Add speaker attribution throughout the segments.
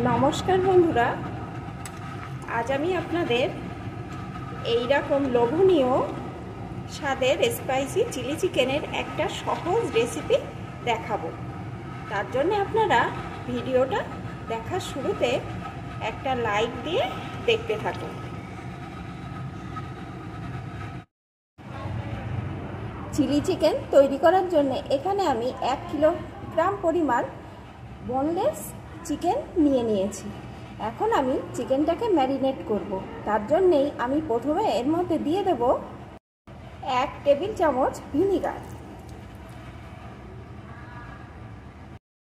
Speaker 1: নমস্কার বন্ধুরা, আজ আমি আপনাদের এই রকম লোভনীয় স্বাদের স্পাইসি চিলি চিকেনের একটা সহজ রেসিপি দেখাবো। তার জন্য আপনারা ভিডিওটা দেখার শুরুতে একটা লাইক দিয়ে দেখতে থাকুন। চিলি চিকেন তৈরি করার জন্য এখানে আমি 1 কিলোগ্রাম পরিমাণ বোনলেস চিকেন নিয়েছি। এখন আমি চিকেনটাকে ম্যারিনেট করব। তার জন্যেই আমি প্রথমে এর মধ্যে দিয়ে দেব 1 টেবিল চামচ ভিনিগার,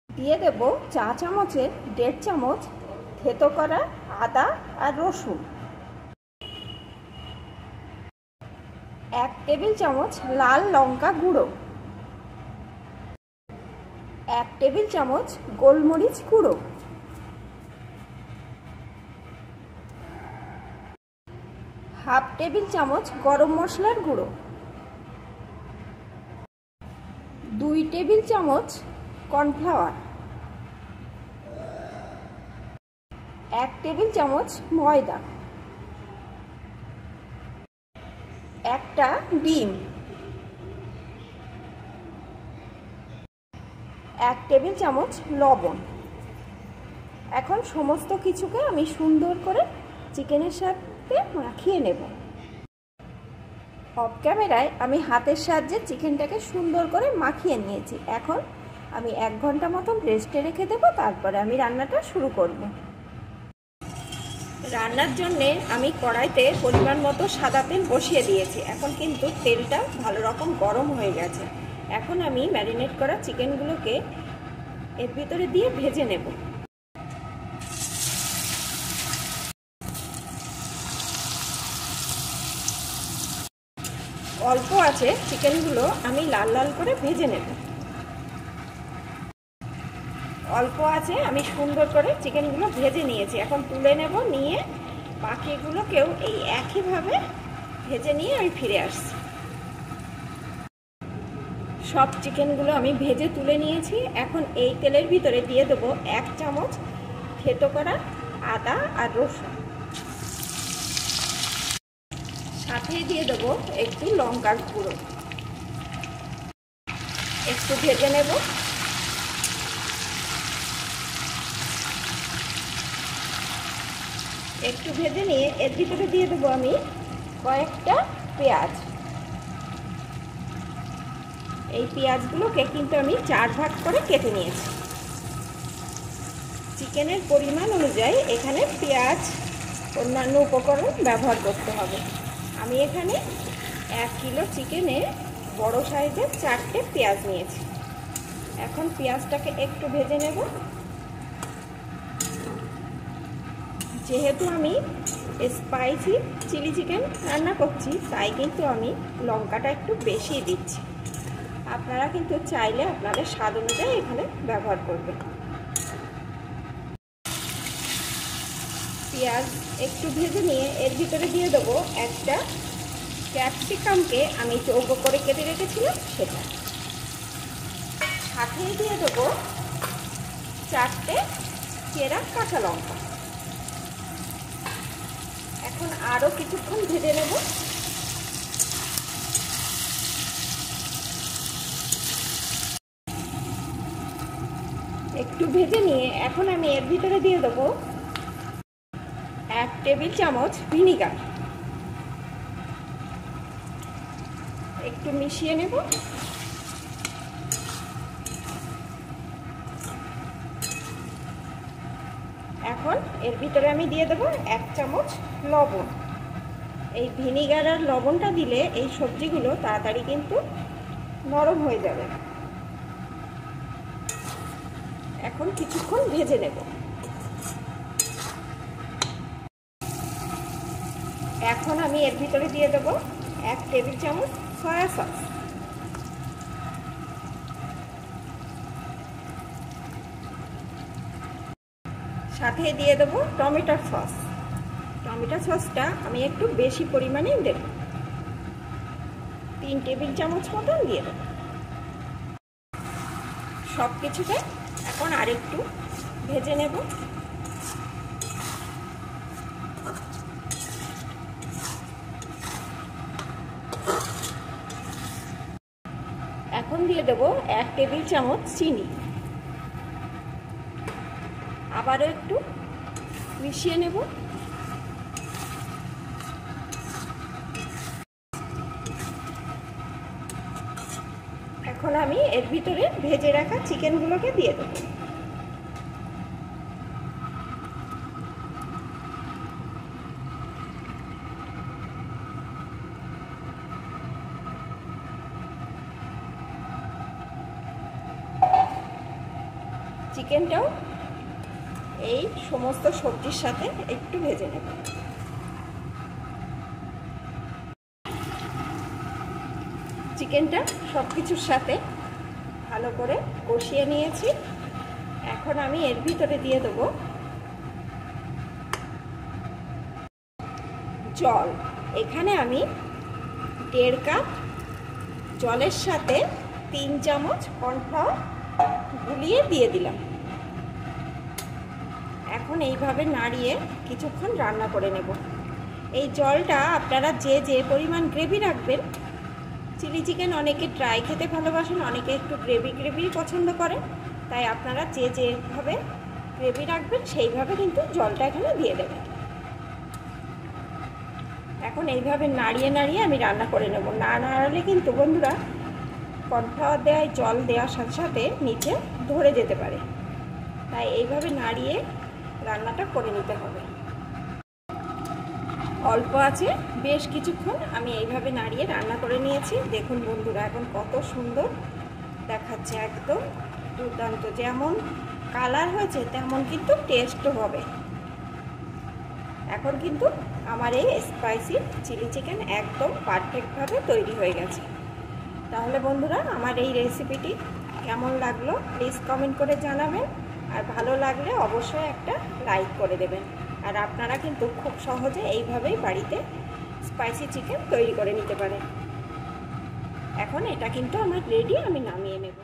Speaker 1: দিয়ে দেব চা চামচের 1.5 চামচ থেতো করা আদা আর রসুন, 1 টেবিল চামচ লাল লঙ্কা গুঁড়ো, 1 টেবিল চামচ গোলমরিচ গুঁড়ো, 1/2 টেবিল চামচ গরম মশলার গুঁড়ো, 2 টেবিল চামচ কর্নফ্লাওয়ার, 1 টেবিল চামচ ময়দা, একটা ডিম, 1 টেবিল চামচ লবণ। এখন সমস্ত কিছুকে আমি সুন্দর করে চিকেনের সাথে মাখিয়ে নেব। অফ ক্যামেরায় আমি হাতের সাহায্যে চিকেনটাকে সুন্দর করে মাখিয়ে নিয়েছি। এখন আমি 1 ঘন্টা মতন রেস্টে রেখে দেব, তারপরে আমি রান্নাটা শুরু করব। রান্নার জন্যে আমি কড়াইতে পরিমাণ মতো সাদা তেল বসিয়ে দিয়েছি। এখন কিন্তু তেলটা ভালো রকম গরম হয়ে গেছে। এখন আমি ম্যারিনেট করা চিকেনগুলোকে এর ভিতরে দিয়ে ভেজে নেব। অল্প আছে চিকেনগুলো আমি লাল লাল করে ভেজে নেব। অল্প আছে আমি সুন্দর করে চিকেনগুলো ভেজে নিয়েছি। এখন তুলে নেব, নিয়ে বাকিগুলোকেও এই একইভাবে ভেজে নিয়ে আমি ফিরে আসছি। সব চিকেনগুলো আমি ভেজে তুলে নিয়েছি। এখন এই তেলের ভিতরে দিয়ে দেবো 1 চামচ থেতো করা আদা আর রসুন, সাথে দিয়ে দেবো একটু লঙ্কার গুঁড়ো, একটু ভেজে নেব। একটু ভেজে নিয়ে এর ভিতরে দিয়ে দেবো আমি কয়েকটা পেঁয়াজ। এই পেঁয়াজগুলোকে কিন্তু আমি 4 ভাগ করে কেটে নিয়েছি। চিকেনের পরিমাণ অনুযায়ী এখানে পেঁয়াজ অন্যান্য উপকরণ ব্যবহার করতে হবে। আমি এখানে 1 কিলো চিকেনে বড় সাইজের 4টে পেঁয়াজ নিয়েছি। এখন পেঁয়াজটাকে একটু ভেজে নেব। যেহেতু আমি স্পাইসি চিলি চিকেন রান্না করছি, তাই কিন্তু আমি লঙ্কাটা একটু বেশি দিচ্ছি। আপনারা কিন্তু চাইলে আপনাদের স্বাদ অনুযায়ী এখানে ব্যবহার করবেন। পেঁয়াজ একটু ভেজে নিয়ে এর ভিতরে দিয়ে দেবো একটা ক্যাপসিকামকে আমি চৌকো করে কেটে রেখেছিলাম সেটা, সাথে দিয়ে দেবো 4টে চেরা কাঁচা লঙ্কা। এখন আরও কিছুক্ষণ ভেজে নেব। একটু ভেজে নিয়ে এখন আমি এর ভিতরে দিয়ে দেবো 1 টেবিল চামচ ভিনিগার, একটু মিশিয়ে নেব। এখন এর ভিতরে আমি দিয়ে দেবো 1 চামচ লবণ। এই ভিনিগার আর লবণটা দিলে এই সবজিগুলো তাড়াতাড়ি কিন্তু নরম হয়ে যাবে। এখন কিছুক্ষণ ভেজে নেব। এখন আমি এর ভিতরে দিয়ে দেবো 1 টেবিল চামচ সয়া সস, সাথে দিয়ে দেবো টমেটো সস। টমেটো সসটা আমি একটু বেশি পরিমাণে দেব, 3 টেবিল চামচ মতন দিয়ে দেবো। সব কিছুকে এখন আরেকটু ভেজে নেব। 1 টেবিল চামচ চিনি, আবারও একটু মিশিয়ে নেব। এখন আমি এর ভিতরে ভেজে রাখা চিকেনগুলোকে দিয়ে দেব। চিকেনটাও এই সমস্ত সবজির সাথে একটু ভেজে নেব। চিকেনটা সব কিছুর সাথে ভালো করে কষিয়ে নিয়েছি। এখন আমি এর ভিতরে দিয়ে দেবো জল। এখানে আমি 1.5 কাপ জলের সাথে 3 চামচ কর্নফ্লাওয়ার গুলিয়ে দিয়ে দিলাম। এখন এইভাবে নাড়িয়ে কিছুক্ষণ রান্না করে নেব। এই জলটা আপনারা যে যে পরিমাণ গ্রেভি রাখবেন, চিলি চিকেন অনেকে ড্রাই খেতে ভালোবাসেন, অনেকে একটু গ্রেভি পছন্দ করেন, তাই আপনারা যে যেভাবে গ্রেভি রাখবেন সেইভাবে কিন্তু জলটা এখানে দিয়ে দেবেন। এখন এইভাবে নাড়িয়ে নাড়িয়ে আমি রান্না করে নেব। না নাড়ালে কিন্তু বন্ধুরা কর্নফ্লাওয়ার দেওয়ায় জল দেওয়ার সাথে সাথে নিচে ধরে যেতে পারে, তাই এইভাবে নাড়িয়ে রান্নাটা করে নিতে হবে। অল্প আছে বেশ কিছুক্ষণ আমি এইভাবে নাড়িয়ে রান্না করে নিয়েছি। দেখুন বন্ধুরা এখন কত সুন্দর দেখাচ্ছে, একদম দুর্দান্ত। যেমন কালার হয়েছে তেমন কিন্তু টেস্টও হবে। এখন কিন্তু আমার এই স্পাইসি চিলি চিকেন একদম পারফেক্টভাবে তৈরি হয়ে গেছে। তাহলে বন্ধুরা আমার এই রেসিপিটি কেমন লাগলো প্লিজ কমেন্ট করে জানাবেন, আর ভালো লাগলে অবশ্যই একটা লাইক করে দেবেন। আর আপনারা কিন্তু খুব সহজে এইভাবেই বাড়িতে স্পাইসি চিকেন তৈরি করে নিতে পারেন। এখন এটা কিন্তু আমার রেডি, আমি নামিয়ে নেব।